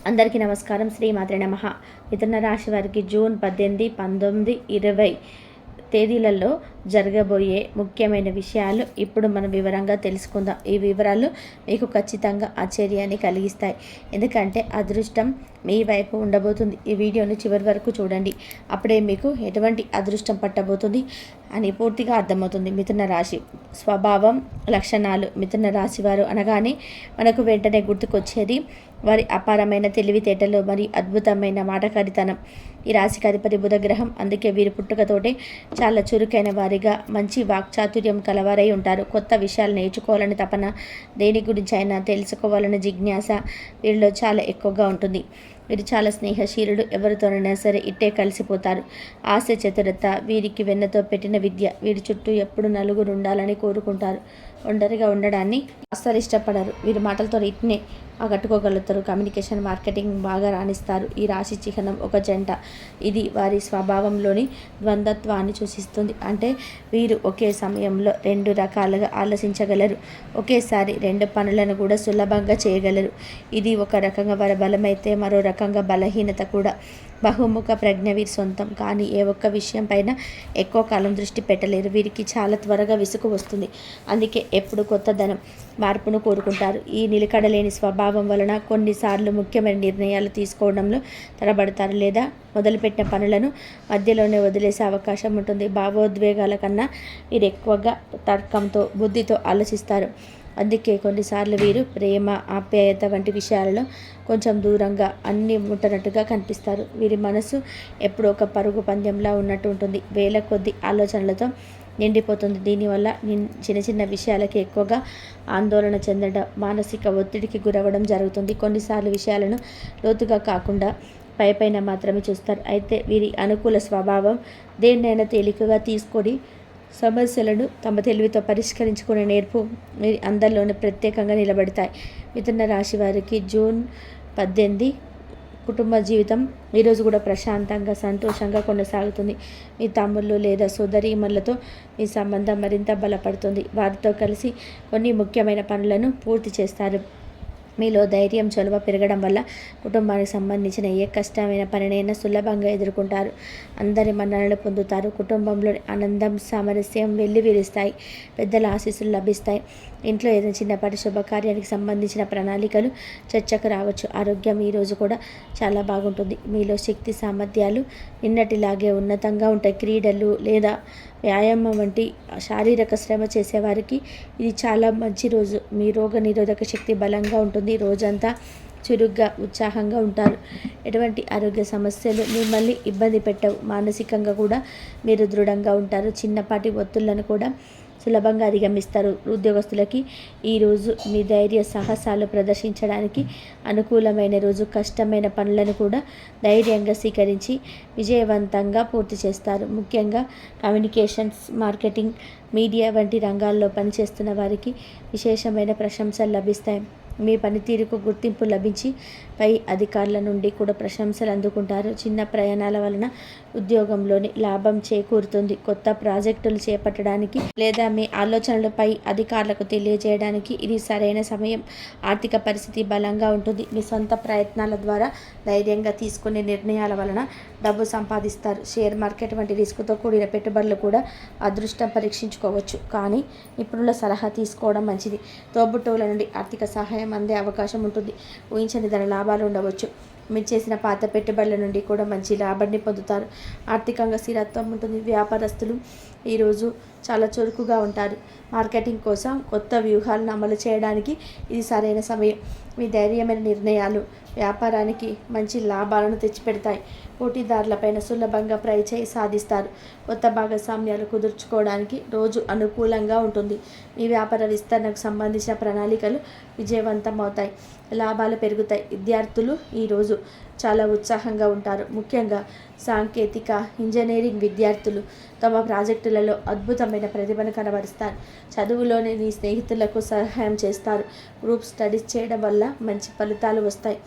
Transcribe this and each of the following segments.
అందరికీ నమస్కారం. శ్రీమాత్రే నమః. మిథున రాశి వారికి జూన్ 18, 19, 20 తేదీలలో జరగబోయే ముఖ్యమైన విషయాలు ఇప్పుడు మనం వివరంగా తెలుసుకుందాం. ఈ వివరాలు మీకు ఖచ్చితంగా ఆశ్చర్యాన్ని కలిగిస్తాయి. ఎందుకంటే అదృష్టం మీ వైపు ఉండబోతుంది. ఈ వీడియోని చివరి వరకు చూడండి. అప్పుడే మీకు ఎటువంటి అదృష్టం పట్టబోతుంది అని పూర్తిగా అర్థమవుతుంది. మిథున రాశి స్వభావం, లక్షణాలు. మిథున రాశి వారు అనగానే మనకు వెంటనే గుర్తుకొచ్చేది వారి అపారమైన తెలివితేటలు మరియు అద్భుతమైన మాటకారితనం. ఈ రాశికి అధిపతి బుధగ్రహం. అందుకే వీరు పుట్టుకతోటే చాలా చురుకైన వారిగా, మంచి వాక్చాతుర్యం కలవారై ఉంటారు. కొత్త విషయాలు నేర్చుకోవాలని తపన, దేని గురించి అయినా తెలుసుకోవాలనే జిజ్ఞాస వీరిలో చాలా ఎక్కువగా ఉంటుంది. వీరు చాలా స్నేహశీలుడు. ఎవరితోనైనా సరే ఇట్టే కలిసిపోతారు. ఆశ, చతురత వీరికి వెన్నతో పెట్టిన విద్య. వీరి చుట్టూ ఎప్పుడు నలుగురు ఉండాలని కోరుకుంటారు. ఒంటరిగా ఉండడాన్ని అస్సలు ఇష్టపడరు. వీరి మాటలతో ఇట్నే ఆకట్టుకోగలుగుతారు. కమ్యూనికేషన్, మార్కెటింగ్ బాగా రాణిస్తారు. ఈ రాశి చిహ్నం ఒక జంట. ఇది వారి స్వభావంలోని ద్వంద్వత్వాన్ని సూచిస్తుంది. అంటే వీరు ఒకే సమయంలో రెండు రకాలుగా ఆలోచించగలరు. ఒకేసారి రెండు పనులను కూడా సులభంగా చేయగలరు. ఇది ఒక రకంగా వారి బలమైతే మరో రకంగా బలహీనత కూడా. బహుముఖ ప్రజ్ఞ వీరి సొంతం. కానీ ఏ ఒక్క విషయం పైన ఎక్కువ కాలం దృష్టి పెట్టలేరు. వీరికి చాలా త్వరగా విసుగు వస్తుంది. అందుకే ఎప్పుడు కొత్తదనం, మార్పును కోరుకుంటారు. ఈ నిలకడలేని స్వభావం వలన కొన్నిసార్లు ముఖ్యమైన నిర్ణయాలు తీసుకోవడంలో తడబడతారు, లేదా మొదలుపెట్టిన పనులను మధ్యలోనే వదిలేసే అవకాశం ఉంటుంది. భావోద్వేగాల కన్నా వీరు ఎక్కువగా తర్కంతో, బుద్ధితో ఆలోచిస్తారు. అందుకే కొన్నిసార్లు వీరు ప్రేమ, ఆప్యాయత వంటి విషయాలలో కొంచెం దూరంగా, అన్నీ ముట్టనట్టుగా కనిపిస్తారు. వీరి మనసు ఎప్పుడూ ఒక పరుగు పందెంలా ఉన్నట్టు ఉంటుంది. వేల కొద్ది ఆలోచనలతో నిండిపోతుంది. దీనివల్ల చిన్న చిన్న విషయాలకి ఎక్కువగా ఆందోళన చెందడం, మానసిక ఒత్తిడికి గురవ్వడం జరుగుతుంది. కొన్నిసార్లు విషయాలను లోతుగా కాకుండా పైపైన మాత్రమే చూస్తారు. అయితే వీరి అనుకూల స్వభావం దేన్నైనా తేలికగా తీసుకొని సమస్యలను తమ తెలివితో పరిష్కరించుకునే నేర్పు అందరిలోనే ప్రత్యేకంగా నిలబడతాయి. మిథున రాశి వారికి జూన్ 18 కుటుంబ జీవితం ఈరోజు కూడా ప్రశాంతంగా, సంతోషంగా కొనసాగుతుంది. మీ తమ్ముళ్ళు లేదా సోదరీమణులతో మీ సంబంధం మరింత బలపడుతుంది. వారితో కలిసి కొన్ని ముఖ్యమైన పనులను పూర్తి చేస్తారు. మీలో ధైర్యం, చొరవ పెరగడం వల్ల కుటుంబానికి సంబంధించిన ఏ కష్టమైన పనినైనా సులభంగా ఎదుర్కొంటారు. అందరి మన్ననలు పొందుతారు. కుటుంబంలో ఆనందం, సామరస్యం వెల్లివిరుస్తాయి. పెద్దల ఆశీస్సులు లభిస్తాయి. ఇంట్లో ఏదైనా చిన్నపాటి శుభకార్యానికి సంబంధించిన ప్రణాళికలు చర్చకు రావచ్చు. ఆరోగ్యం ఈరోజు కూడా చాలా బాగుంటుంది. మీలో శక్తి సామర్థ్యాలు నిన్నటిలాగే ఉన్నతంగా ఉంటాయి. క్రీడలు లేదా వ్యాయామం వంటి శారీరక శ్రమ చేసేవారికి ఇది చాలా మంచి రోజు. మీ రోగ నిరోధక శక్తి బలంగా ఉంటుంది. రోజంతా చురుగ్గా, ఉత్సాహంగా ఉంటారు. ఎటువంటి ఆరోగ్య సమస్యలు మిమ్మల్ని ఇబ్బంది పెట్టవు. మానసికంగా కూడా మీరు దృఢంగా ఉంటారు. చిన్నపాటి ఒత్తిళ్లను కూడా సులభంగా అధిగమిస్తారు. ఉద్యోగస్తులకి ఈరోజు మీ ధైర్య సాహసాలు ప్రదర్శించడానికి అనుకూలమైన రోజు. కష్టమైన పనులను కూడా ధైర్యంగా స్వీకరించి విజయవంతంగా పూర్తి చేస్తారు. ముఖ్యంగా కమ్యూనికేషన్స్, మార్కెటింగ్, మీడియా వంటి రంగాల్లో పనిచేస్తున్న వారికి విశేషమైన ప్రశంసలు లభిస్తాయి. మీ పనితీరుకు గుర్తింపు లభించి పై అధికారుల నుండి కూడా ప్రశంసలు అందుకుంటారు. చిన్న ప్రయాణాల వలన ఉద్యోగంలోని లాభం చేకూరుతుంది. కొత్త ప్రాజెక్టులు చేపట్టడానికి లేదా మీ ఆలోచనలు పై అధికారులకు తెలియజేయడానికి ఇది సరైన సమయం. ఆర్థిక పరిస్థితి బలంగా ఉంటుంది. మీ సొంత ప్రయత్నాల ద్వారా ధైర్యంగా తీసుకునే నిర్ణయాల వలన డబ్బు సంపాదిస్తారు. షేర్ మార్కెట్ వంటి రిస్క్తో కూడిన పెట్టుబడులు కూడా అదృష్టం పరీక్షించుకోవచ్చు. కానీ నిపుణుల సలహా తీసుకోవడం మంచిది. తోబుట్టువుల నుండి ఆర్థిక సహాయం అందే అవకాశం ఉంటుంది. ఊహించని ధన లాభాలు ఉండవచ్చు. మీరు చేసిన పాత పెట్టుబడుల నుండి కూడా మంచి లాభాన్ని పొందుతారు. ఆర్థికంగా స్థిరత్వం ఉంటుంది. వ్యాపారస్తులు ఈరోజు చాలా చురుకుగా ఉంటారు. మార్కెటింగ్ కోసం కొత్త వ్యూహాలను అమలు చేయడానికి ఇది సరైన సమయం. మీ ధైర్యమైన నిర్ణయాలు వ్యాపారానికి మంచి లాభాలను తెచ్చిపెడతాయి. పోటీదారులపైన సులభంగా చేయి సాధిస్తారు. కొత్త భాగస్వామ్యాలు కుదుర్చుకోవడానికి రోజు అనుకూలంగా ఉంటుంది. మీ వ్యాపార విస్తరణకు సంబంధించిన ప్రణాళికలు విజయవంతం అవుతాయి. లాభాలు పెరుగుతాయి. విద్యార్థులు ఈరోజు చాలా ఉత్సాహంగా ఉంటారు. ముఖ్యంగా సాంకేతిక, ఇంజనీరింగ్ విద్యార్థులు తమ ప్రాజెక్టులలో అద్భుతమైన ప్రతిభను కనబరుస్తారు. చదువులోని మీ స్నేహితులకు సహాయం చేస్తారు. గ్రూప్ స్టడీస్ చేయడం వల్ల మంచి ఫలితాలు వస్తాయి.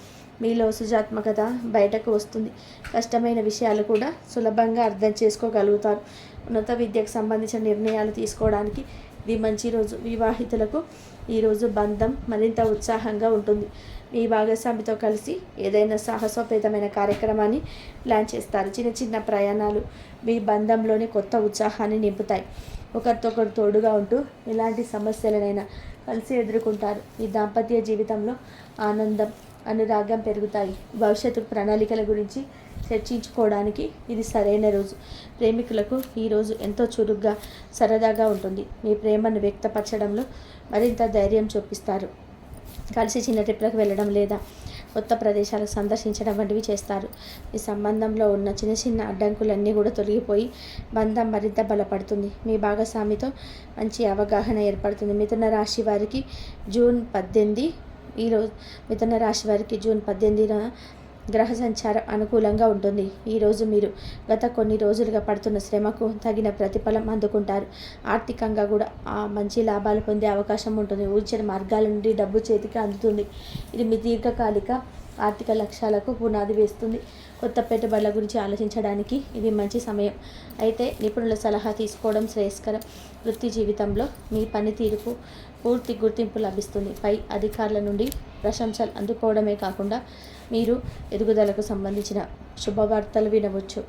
మీలో సృజనాత్మకత బయటకు వస్తుంది. కష్టమైన విషయాలు కూడా సులభంగా అర్థం చేసుకోగలుగుతారు. ఉన్నత విద్యకు సంబంధించిన నిర్ణయాలు తీసుకోవడానికి ఇది మంచి రోజు. వివాహితులకు ఈరోజు బంధం మరింత ఉత్సాహంగా ఉంటుంది. మీ భాగస్వామితో కలిసి ఏదైనా సాహసోపేతమైన కార్యక్రమాన్ని ప్లాన్ చేస్తారు. చిన్న చిన్న ప్రయాణాలు మీ బంధంలోని కొత్త ఉత్సాహాన్ని నింపుతాయి. ఒకరితోకరు తోడుగా ఉంటూ ఎలాంటి సమస్యలనైనా కలిసి ఎదుర్కొంటారు. ఈ దాంపత్య జీవితంలో ఆనందం, అనురాగం పెరుగుతాయి. భవిష్యత్తు ప్రణాళికల గురించి చర్చించుకోవడానికి ఇది సరైన రోజు. ప్రేమికులకు ఈరోజు ఎంతో చురుగ్గా, సరదాగా ఉంటుంది. మీ ప్రేమను వ్యక్తపరచడంలో మరింత ధైర్యం చూపిస్తారు. కలిసి చిన్న ట్రిప్లకు వెళ్ళడం లేదా కొత్త ప్రదేశాలకు సందర్శించడం వంటివి చేస్తారు. ఈ సంబంధంలో ఉన్న చిన్న చిన్న అడ్డంకులన్నీ కూడా తొలగిపోయి బంధం మరింత బలపడుతుంది. మీ భాగస్వామితో మంచి అవగాహన ఏర్పడుతుంది. మిథున రాశి వారికి జూన్ 18 ఈరోజు మిథున రాశి వారికి జూన్ 18న గ్రహ సంచారం అనుకూలంగా ఉంటుంది. ఈరోజు మీరు గత కొన్ని రోజులుగా పడుతున్న శ్రమకు తగిన ప్రతిఫలం అందుకుంటారు. ఆర్థికంగా కూడా మంచి లాభాలు పొందే అవకాశం ఉంటుంది. ఊర్చిన మార్గాల నుండి డబ్బు చేతికి అందుతుంది. ఇది మీ దీర్ఘకాలిక ఆర్థిక లక్ష్యాలకు పునాది వేస్తుంది. కొత్త పెట్టుబడుల గురించి ఆలోచించడానికి ఇది మంచి సమయం. అయితే నిపుణుల సలహా తీసుకోవడం శ్రేయస్కరం. వృత్తి జీవితంలో మీ పనితీరుకు పూర్తి గుర్తింపు లభిస్తుంది. పై అధికారుల నుండి ప్రశంసలు అందుకోవడమే కాకుండా మీరు ఎదుగుదలకు సంబంధించిన శుభవార్తలు వినవచ్చు.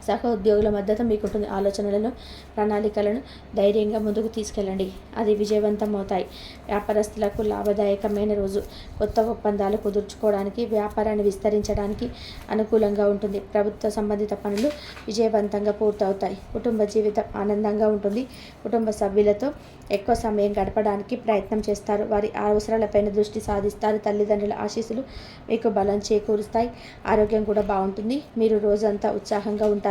సహోద్యోగుల మద్దతు మీకుంటుంది. ఆలోచనలను, ప్రణాళికలను ధైర్యంగా ముందుకు తీసుకెళ్ళండి. అది విజయవంతమవుతాయి. వ్యాపారస్తులకు లాభదాయకమైన రోజు. కొత్త ఒప్పందాలు కుదుర్చుకోవడానికి, వ్యాపారాన్ని విస్తరించడానికి అనుకూలంగా ఉంటుంది. ప్రభుత్వ సంబంధిత పనులు విజయవంతంగా పూర్తవుతాయి. కుటుంబ జీవితం ఆనందంగా ఉంటుంది. కుటుంబ సభ్యులతో ఎక్కువ సమయం గడపడానికి ప్రయత్నం చేస్తారు. వారి అవసరాలపైన దృష్టి సాధిస్తారు. తల్లిదండ్రుల ఆశీస్సులు మీకు బలం చేకూరుస్తాయి. ఆరోగ్యం కూడా బాగుంటుంది. మీరు రోజంతా ఉత్సాహంగా ఉంటారు.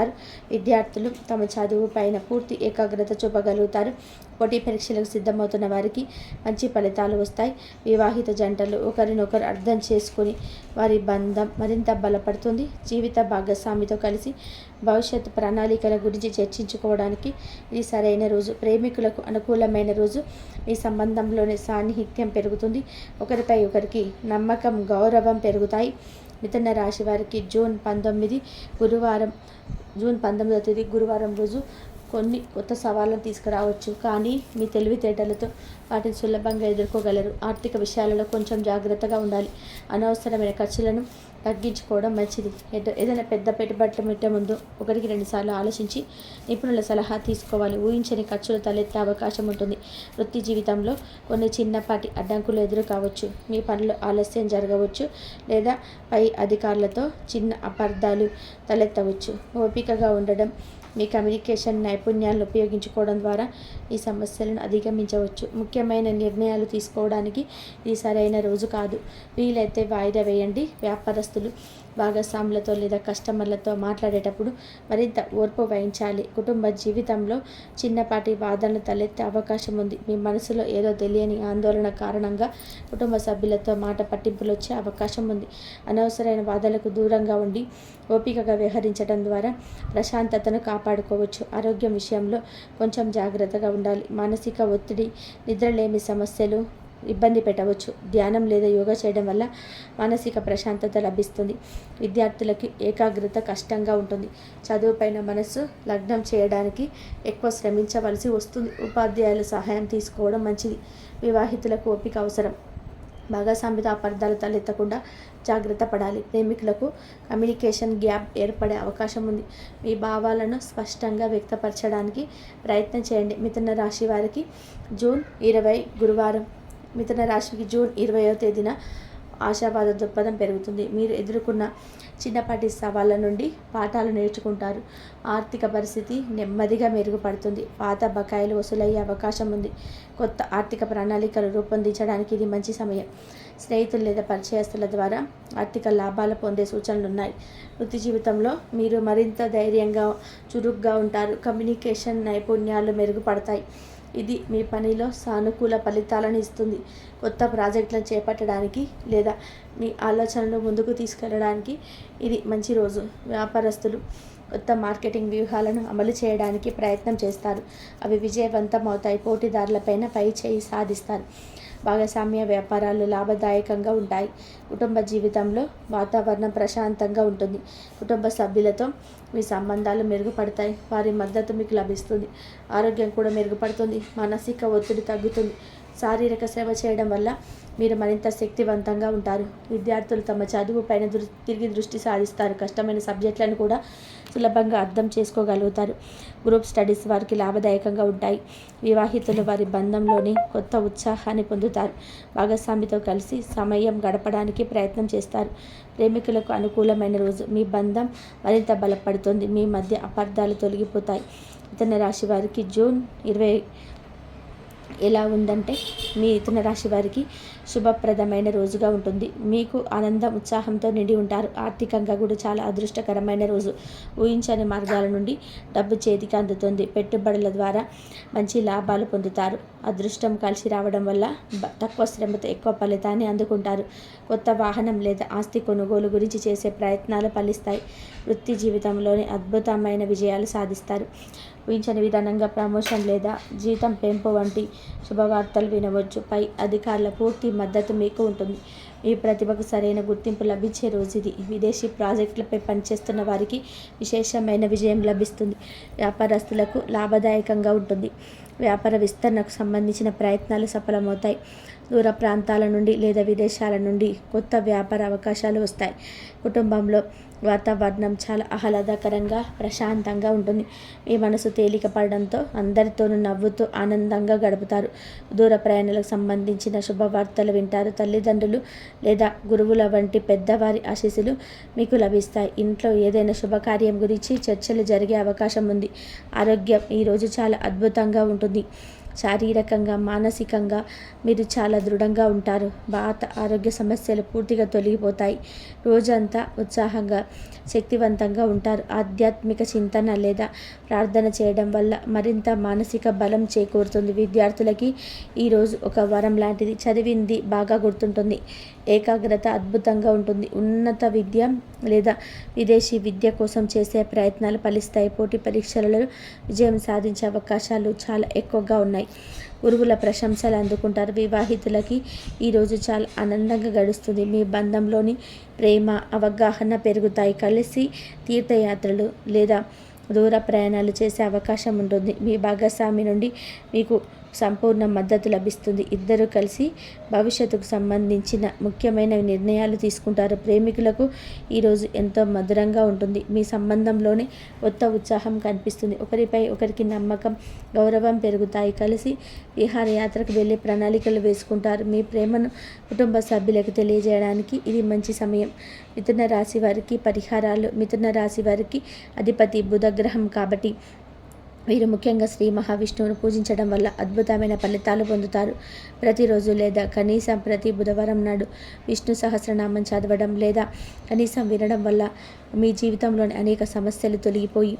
విద్యార్థులు తమ చదువు పైన పూర్తి ఏకాగ్రత చూపగలుగుతారు. పోటీ పరీక్షలకు సిద్ధమవుతున్న వారికి మంచి ఫలితాలు వస్తాయి. వివాహిత జంటలు ఒకరినొకరు అర్థం చేసుకుని వారి బంధం మరింత బలపడుతుంది. జీవిత భాగస్వామితో కలిసి భవిష్యత్తు ప్రణాళికల గురించి చర్చించుకోవడానికి ఇది సరైన రోజు. ప్రేమికులకు అనుకూలమైన రోజు. ఈ సంబంధంలోని సాన్నిహిత్యం పెరుగుతుంది. ఒకరిపై ఒకరికి నమ్మకం, గౌరవం పెరుగుతాయి. మిథున రాశి వారికి జూన్ 19వ తేదీ గురువారం రోజు కొన్ని కొత్త సవాళ్ళను తీసుకురావచ్చు. కానీ మీ తెలివితేటలతో వాటిని సులభంగా ఎదుర్కోగలరు. ఆర్థిక విషయాలలో కొంచెం జాగ్రత్తగా ఉండాలి. అనవసరమైన ఖర్చులను తగ్గించుకోవడం మంచిది. ఏదైనా పెద్ద పెట్టుబడులు పెట్టే ముందు 1-2 సార్లు ఆలోచించి నిపుణుల సలహా తీసుకోవాలి. ఊహించని ఖర్చులు తలెత్తే అవకాశం ఉంటుంది. వృత్తి జీవితంలో కొన్ని చిన్నపాటి అడ్డంకులు ఎదురు కావచ్చు. మీ పనులు ఆలస్యం జరగవచ్చు లేదా పై అధికారులతో చిన్న అపార్థాలు తలెత్తవచ్చు. ఓపికగా ఉండడం, మీ కమ్యూనికేషన్ నైపుణ్యాలను ఉపయోగించుకోవడం ద్వారా ఈ సమస్యలను అధిగమించవచ్చు. ముఖ్యమైన నిర్ణయాలు తీసుకోవడానికి ఇది సరైన రోజు కాదు. వీలైతే వాయిదా వేయండి. వ్యాపారస్తులు భాగస్వాములతో లేదా కస్టమర్లతో మాట్లాడేటప్పుడు మరింత ఓర్పు వహించాలి. కుటుంబ జీవితంలో చిన్నపాటి వాదనలు తలెత్తే అవకాశం ఉంది. మీ మనసులో ఏదో తెలియని ఆందోళన కారణంగా కుటుంబ సభ్యులతో మాట పట్టింపులు వచ్చే అవకాశం ఉంది. అనవసరమైన వాదనలకు దూరంగా ఉండి ఓపికగా వ్యవహరించడం ద్వారా ప్రశాంతతను కాపాడుకోవచ్చు. ఆరోగ్యం విషయంలో కొంచెం జాగ్రత్తగా ఉండాలి. మానసిక ఒత్తిడి, నిద్రలేమి సమస్యలు ఇబ్బంది పెట్టవచ్చు. ధ్యానం లేదా యోగా చేయడం వల్ల మానసిక ప్రశాంతత లభిస్తుంది. విద్యార్థులకి ఏకాగ్రత కష్టంగా ఉంటుంది. చదువుపైన మనసు లగ్నం చేయడానికి ఎక్కువ శ్రమించవలసి వస్తుంది. ఉపాధ్యాయుల సహాయం తీసుకోవడం మంచిది. వివాహితులకు ఓపిక అవసరం. భాగస్వామితో అపార్థాలు తలెత్తకుండా జాగ్రత్త పడాలి. ప్రేమికులకు కమ్యూనికేషన్ గ్యాప్ ఏర్పడే అవకాశం ఉంది. మీ భావాలను స్పష్టంగా వ్యక్తపరచడానికి ప్రయత్నం చేయండి. మిథున రాశి వారికి జూన్ 20 గురువారం. మిథున రాశికి జూన్ 20వ తేదీన ఆశావాద దృక్పథం పెరుగుతుంది. మీరు ఎదుర్కొన్న చిన్నపాటి సవాళ్ళ నుండి పాఠాలు నేర్చుకుంటారు. ఆర్థిక పరిస్థితి నెమ్మదిగా మెరుగుపడుతుంది. పాత బకాయిలు వసూలయ్యే అవకాశం ఉంది. కొత్త ఆర్థిక ప్రణాళికలు రూపొందించడానికి ఇది మంచి సమయం. స్నేహితులు లేదా పరిచయస్తుల ద్వారా ఆర్థిక లాభాలు పొందే సూచనలు ఉన్నాయి. వృత్తి జీవితంలో మీరు మరింత ధైర్యంగా, చురుగ్గా ఉంటారు. కమ్యూనికేషన్ నైపుణ్యాలు మెరుగుపడతాయి. ఇది మీ పనిలో సానుకూల ఫలితాలను ఇస్తుంది. కొత్త ప్రాజెక్టులను చేపట్టడానికి లేదా మీ ఆలోచనలు ముందుకు తీసుకెళ్ళడానికి ఇది మంచి రోజు. వ్యాపారస్తులు కొత్త మార్కెటింగ్ వ్యూహాలను అమలు చేయడానికి ప్రయత్నం చేస్తారు. అవి విజయవంతం అవుతాయి. పోటీదారులపైన పై చేయి సాధిస్తారు. భాగస్వామ్య వ్యాపారాలు లాభదాయకంగా ఉంటాయి. కుటుంబ జీవితంలో వాతావరణం ప్రశాంతంగా ఉంటుంది. కుటుంబ సభ్యులతో మీ సంబంధాలు మెరుగుపడతాయి. వారి మద్దతు మీకు లభిస్తుంది. ఆరోగ్యం కూడా మెరుగుపడుతుంది. మానసిక ఒత్తిడి తగ్గుతుంది. శారీరక శ్రమ చేయడం వల్ల మీరు మరింత శక్తివంతంగా ఉంటారు. విద్యార్థులు తమ చదువు పైన తిరిగి దృష్టి సాధిస్తారు. కష్టమైన సబ్జెక్టులను కూడా సులభంగా అర్థం చేసుకోగలుగుతారు. గ్రూప్ స్టడీస్ వారికి లాభదాయకంగా ఉంటాయి. వివాహితులు వారి బంధంలోని కొత్త ఉత్సాహాన్ని పొందుతారు. భాగస్వామితో కలిసి సమయం గడపడానికి ప్రయత్నం చేస్తారు. ప్రేమికులకు అనుకూలమైన రోజు. మీ బంధం మరింత బలపడుతుంది. మీ మధ్య అపార్థాలు తొలగిపోతాయి. మిథున రాశి వారికి జూన్ 20 ఎలా ఉందంటే, మీ మిథున రాశి వారికి శుభప్రదమైన రోజుగా ఉంటుంది. మీకు ఆనందం ఉత్సాహంతో నిండి ఉంటారు. ఆర్థికంగా కూడా చాలా అదృష్టకరమైన రోజు. ఊహించని మార్గాల నుండి డబ్బు చేతికి అందుతుంది. పెట్టుబడుల ద్వారా మంచి లాభాలు పొందుతారు. అదృష్టం కలిసి రావడం వల్ల తక్కువ శ్రమతో ఎక్కువ ఫలితాన్ని అందుకుంటారు. కొత్త వాహనం లేదా ఆస్తి కొనుగోలు గురించి చేసే ప్రయత్నాలు ఫలిస్తాయి. వృత్తి జీవితంలోని అద్భుతమైన విజయాలు సాధిస్తారు. ఊహించని విధానంగా ప్రమోషన్ లేదా జీతం పెంపు వంటి శుభవార్తలు వినవచ్చు. పై అధికారుల పూర్తి మద్దతు మీకు ఉంటుంది. మీ ప్రతిభకు సరైన గుర్తింపు లభించే రోజు ఇది. విదేశీ ప్రాజెక్టులపై పనిచేస్తున్న వారికి విశేషమైన విజయం లభిస్తుంది. వ్యాపారస్తులకు లాభదాయకంగా ఉంటుంది. వ్యాపార విస్తరణకు సంబంధించిన ప్రయత్నాలు సఫలమవుతాయి. దూర ప్రాంతాల నుండి లేదా విదేశాల నుండి కొత్త వ్యాపార అవకాశాలు వస్తాయి. కుటుంబంలో వాతావరణం చాలా ఆహ్లాదకరంగా ప్రశాంతంగా ఉంటుంది. మీ మనసు తేలిక పడడంతో అందరితోనూ నవ్వుతూ ఆనందంగా గడుపుతారు. దూర ప్రయాణాలకు సంబంధించిన శుభవార్తలు వింటారు. తల్లిదండ్రులు లేదా గురువుల వంటి పెద్దవారి ఆశీస్సులు మీకు లభిస్తాయి. ఇంట్లో ఏదైనా శుభకార్యం గురించి చర్చలు జరిగే అవకాశం ఉంది. ఆరోగ్యం ఈరోజు చాలా అద్భుతంగా ఉంటుంది. శారీరకంగా మానసికంగా మీరు చాలా దృఢంగా ఉంటారు. వాత ఆరోగ్య సమస్యలు పూర్తిగా తొలగిపోతాయి. రోజంతా ఉత్సాహంగా శక్తివంతంగా ఉంటారు. ఆధ్యాత్మిక చింతన లేదా ప్రార్థన చేయడం వల్ల మరింత మానసిక బలం చేకూరుతుంది. విద్యార్థులకి ఈరోజు ఒక వరం లాంటిది. చదివింది బాగా గుర్తుంటుంది. ఏకాగ్రత అద్భుతంగా ఉంటుంది. ఉన్నత విద్య లేదా విదేశీ విద్య కోసం చేసే ప్రయత్నాలు ఫలిస్తాయి. పోటీ పరీక్షలలో విజయం సాధించే అవకాశాలు చాలా ఎక్కువగా ఉన్నాయి. గురువుల ప్రశంసలు అందుకుంటారు. వివాహితులకి ఈరోజు చాలా ఆనందంగా గడుస్తుంది. మీ బంధంలోని ప్రేమ అవగాహన పెరుగుతాయి. కలిసి తీర్థయాత్రలు లేదా దూర ప్రయాణాలు చేసే అవకాశం ఉంటుంది. మీ భాగస్వామి నుండి మీకు సంపూర్ణ మద్దతు లభిస్తుంది. ఇద్దరు కలిసి భవిష్యత్తుకు సంబంధించిన ముఖ్యమైన నిర్ణయాలు తీసుకుంటారు. ప్రేమికులకు ఈరోజు ఎంతో మధురంగా ఉంటుంది. మీ సంబంధంలోనే కొత్త ఉత్సాహం కనిపిస్తుంది. ఒకరిపై ఒకరికి నమ్మకం, గౌరవం పెరుగుతాయి. కలిసి విహారయాత్రకు వెళ్ళి ప్రణాళికలు వేసుకుంటారు. మీ ప్రేమను కుటుంబ సభ్యులకు తెలియజేయడానికి ఇది మంచి సమయం. మిథున రాశి వారికి పరిహారాలు. మిథున రాశి వారికి అధిపతి బుధగ్రహం కాబట్టి వీరు ముఖ్యంగా శ్రీ మహావిష్ణువును పూజించడం వల్ల అద్భుతమైన ఫలితాలు పొందుతారు. ప్రతిరోజు లేదా కనీసం ప్రతి బుధవారం నాడు విష్ణు సహస్రనామం చదవడం లేదా కనీసం వినడం వల్ల మీ జీవితంలోని అనేక సమస్యలు తొలగిపోయి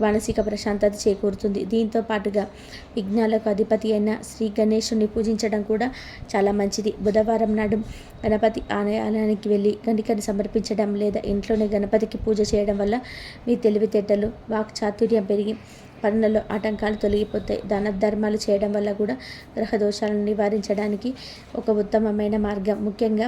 మానసిక ప్రశాంతత చేకూరుతుంది. దీంతో పాటుగా విఘ్నాలకు అధిపతి అయిన శ్రీ గణేశుని పూజించడం కూడా చాలా మంచిది. బుధవారం నాడు గణపతి ఆలయానికి వెళ్ళి గణికని సమర్పించడం లేదా ఇంట్లోనే గణపతికి పూజ చేయడం వల్ల మీ తెలివితేటలు, వాక్చాతుర్యం పెరిగి పనులలో ఆటంకాలు తొలగిపోతాయి. దాన ధర్మాలు చేయడం వల్ల కూడా గ్రహ దోషాలను నివారించడానికి ఒక ఉత్తమమైన మార్గం. ముఖ్యంగా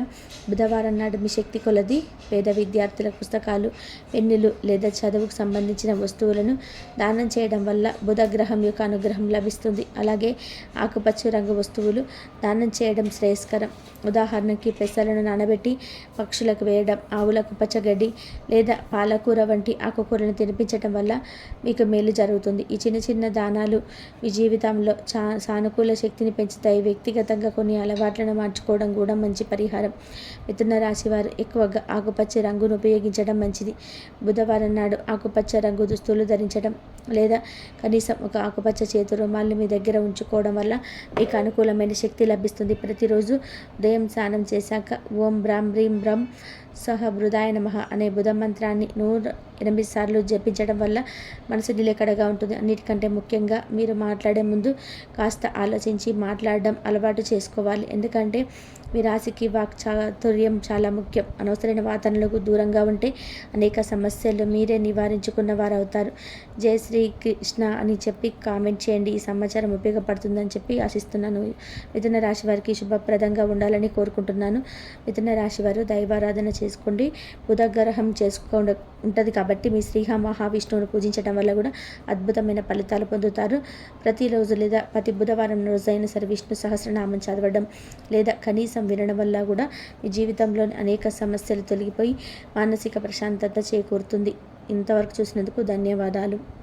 బుధవారం నాడు మీ శక్తి కొలది పేద విద్యార్థుల పుస్తకాలు, పెన్నులు లేదా చదువుకు సంబంధించిన వస్తువులను దానం చేయడం వల్ల బుధ గ్రహం యొక్క అనుగ్రహం లభిస్తుంది. అలాగే ఆకుపచ్చ రంగు వస్తువులు దానం చేయడం శ్రేయస్కరం. ఉదాహరణకి పెసలను నానబెట్టి పక్షులకు వేయడం, ఆవులకు పచ్చగడ్డి లేదా పాలకూర వంటి ఆకుకూరలను తినిపించడం వల్ల మీకు మేలు జరుగుతుంది. ఈ చిన్న చిన్న దానాలు మీ జీవితంలో సానుకూల శక్తిని పెంచుతాయి. వ్యక్తిగతంగా కొన్ని అలవాట్లను మార్చుకోవడం కూడా మంచి పరిహారం. మిథున రాశి వారు ఎక్కువగా ఆకుపచ్చ రంగును ఉపయోగించడం మంచిది. బుధవారం నాడు ఆకుపచ్చ రంగు దుస్తులు ధరించడం లేదా కనీసం ఒక ఆకుపచ్చ చేతి రుమాల్ని మీ దగ్గర ఉంచుకోవడం వల్ల మీకు అనుకూలమైన శక్తి లభిస్తుంది. ప్రతిరోజు ఉదయం స్నానం చేశాక ఓం బ్రాం హ్రీం బ్రం సహ బృదాయ నమః అనే బుధ మంత్రాన్ని 108 సార్లు జపించడం వల్ల మనసు నిలకడగా ఉంటుంది. అన్నిటికంటే ముఖ్యంగా మీరు మాట్లాడే ముందు కాస్త ఆలోచించి మాట్లాడడం అలవాటు చేసుకోవాలి. ఎందుకంటే మీ రాశికి వాక్చాతుర్యం చాలా ముఖ్యం. అనవసరమైన వాదనలకు దూరంగా ఉంటే అనేక సమస్యలు మీరే నివారించుకున్న వారు అవుతారు. జై శ్రీకృష్ణ అని చెప్పి కామెంట్ చేయండి. ఈ సమాచారం ఉపయోగపడుతుందని చెప్పి ఆశిస్తున్నాను. మిథున రాశి వారికి శుభప్రదంగా ఉండాలని కోరుకుంటున్నాను. మిథున రాశి వారు దైవారాధన చేసుకోండి. బుధ గ్రహం ఉంటుంది కాబట్టి మీ శ్రీ మహావిష్ణువును పూజించడం వల్ల కూడా అద్భుతమైన ఫలితాలు పొందుతారు. ప్రతిరోజు లేదా ప్రతి బుధవారం రోజైనా సరే విష్ణు సహస్రనామం చదవడం లేదా కనీసం వినడం వల్ల కూడా మీ జీవితంలోని అనేక సమస్యలు తొలగిపోయి మానసిక ప్రశాంతత చేకూరుతుంది. ఇంతవరకు చూసినందుకు ధన్యవాదాలు.